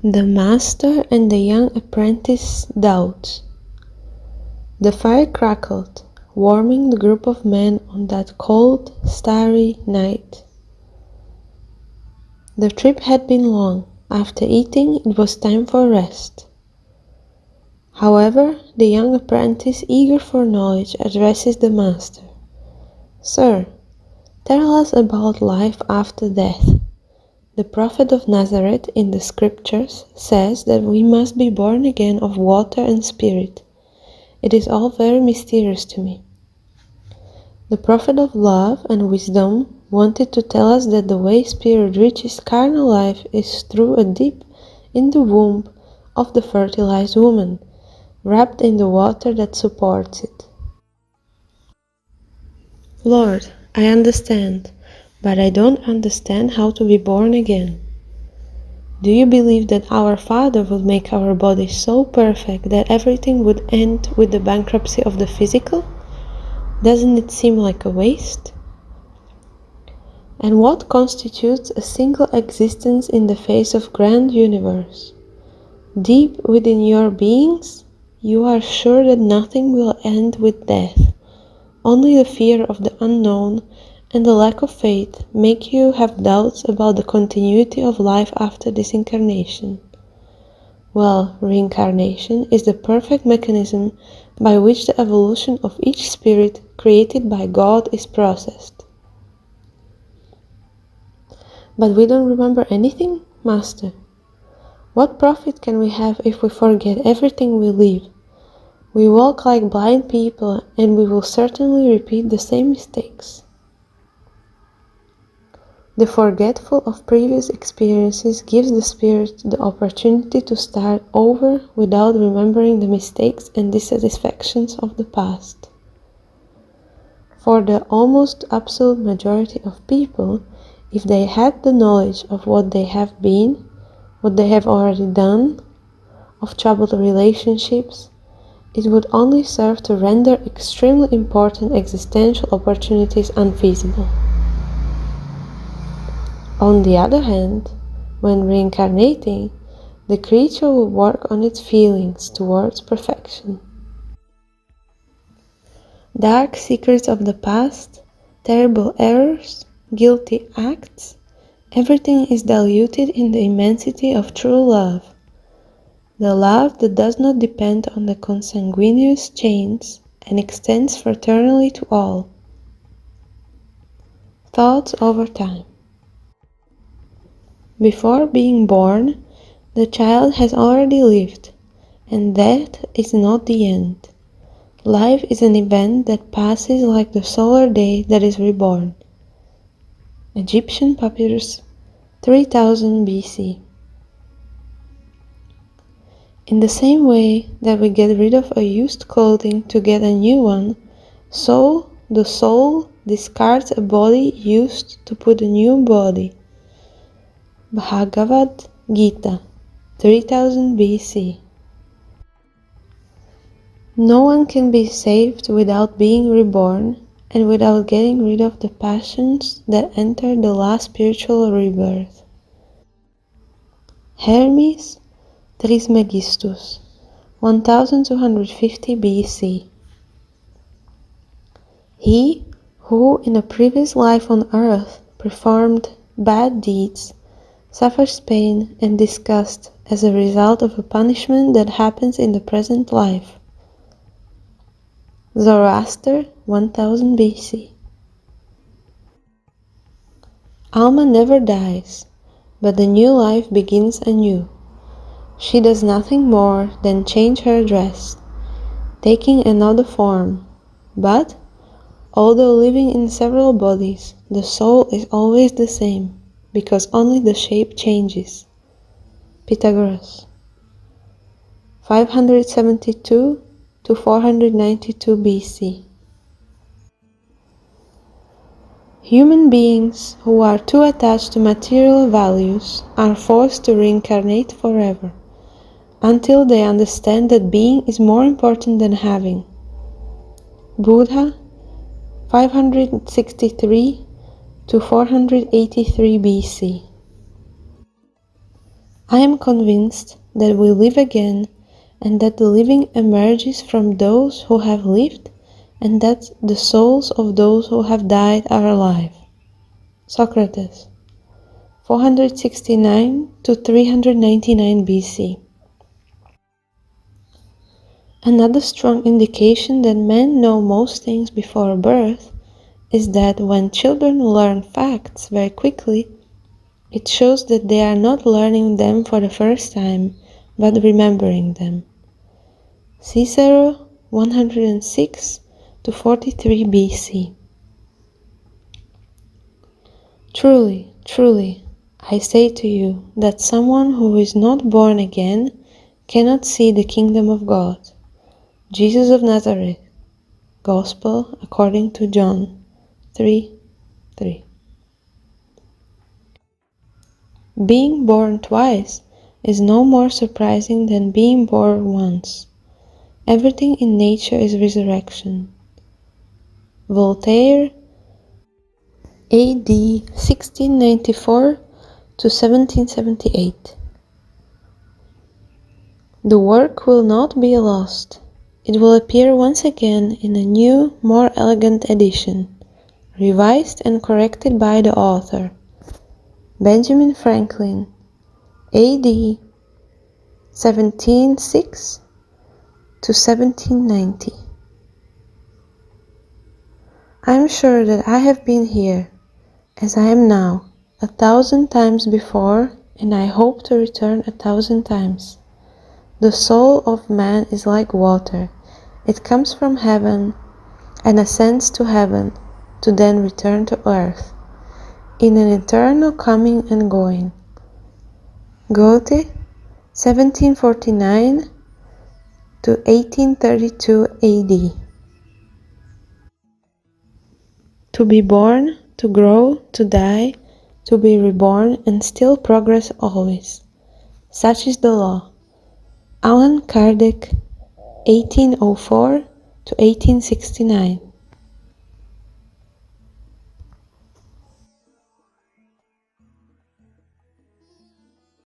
The master and the young apprentice doubt. The fire crackled, warming the group of men on that cold, starry night. The trip had been long. After eating, it was time for rest. However, the young apprentice, eager for knowledge, addresses the master. "Sir, tell us about life after death. The prophet of Nazareth in the scriptures says that we must be born again of water and spirit. It is all very mysterious to me." The prophet of love and wisdom wanted to tell us that the way spirit reaches carnal life is through a dip in the womb of the fertilized woman, wrapped in the water that supports it. Lord, I understand, but I don't understand how to be born again. Do you believe that our Father would make our bodies so perfect that everything would end with the bankruptcy of the physical? Doesn't it seem like a waste? And what constitutes a single existence in the face of grand universe? Deep within your beings, you are sure that nothing will end with death. Only the fear of the unknown and the lack of faith make you have doubts about the continuity of life after this incarnation. Well, reincarnation is the perfect mechanism by which the evolution of each spirit created by God is processed. But we don't remember anything, Master. What profit can we have if we forget everything we live? We walk like blind people, and we will certainly repeat the same mistakes. The forgetful of previous experiences gives the spirit the opportunity to start over without remembering the mistakes and dissatisfactions of the past. For the almost absolute majority of people, if they had the knowledge of what they have been, what they have already done, of troubled relationships, it would only serve to render extremely important existential opportunities unfeasible. On the other hand, when reincarnating, the creature will work on its feelings towards perfection. Dark secrets of the past, terrible errors, guilty acts, everything is diluted in the immensity of true love. The love that does not depend on the consanguineous chains and extends fraternally to all. Thoughts over time. Before being born, the child has already lived, and death is not the end. Life is an event that passes like the solar day that is reborn. Egyptian Papyrus, 3000 BC. In the same way that we get rid of a used clothing to get a new one, so the soul discards a body used to put a new body. Bhagavad Gita, 3000 BC. No one can be saved without being reborn and without getting rid of the passions that enter the last spiritual rebirth. Hermes Trismegistus, 1250 BC. He who in a previous life on earth performed bad deeds suffers pain and disgust as a result of a punishment that happens in the present life. Zoroaster, 1000 BC. Alma never dies, but the new life begins anew. She does nothing more than change her dress, taking another form, but, although living in several bodies, the soul is always the same, because only the shape changes. Pythagoras, 572 to 492 BC. Human beings who are too attached to material values are forced to reincarnate forever, until they understand that being is more important than having. Buddha, 563 to 483 BC. I am convinced that we live again, and that the living emerges from those who have lived, and that the souls of those who have died are alive. Socrates, 469 to 399 BC. Another strong indication that men know most things before birth is that when children learn facts very quickly, it shows that they are not learning them for the first time, but remembering them. Cicero, 106 to 43 BC. Truly, truly, I say to you that someone who is not born again cannot see the kingdom of God. Jesus of Nazareth, Gospel according to John 3:3. Being born twice is no more surprising than being born once. Everything in nature is resurrection. Voltaire, A.D. 1694 to 1778. The work will not be lost. It will appear once again in a new, more elegant edition, revised and corrected by the author, Benjamin Franklin, A.D. 1706 to 1790. I am sure that I have been here, as I am now, 1,000 times before, and I hope to return 1,000 times. The soul of man is like water. It comes from heaven and ascends to heaven, to then return to earth, in an eternal coming and going. Goethe, 1749 to 1832 AD. To be born, to grow, to die, to be reborn, and still progress always. Such is the law. Allan Kardec, 1804 to 1869.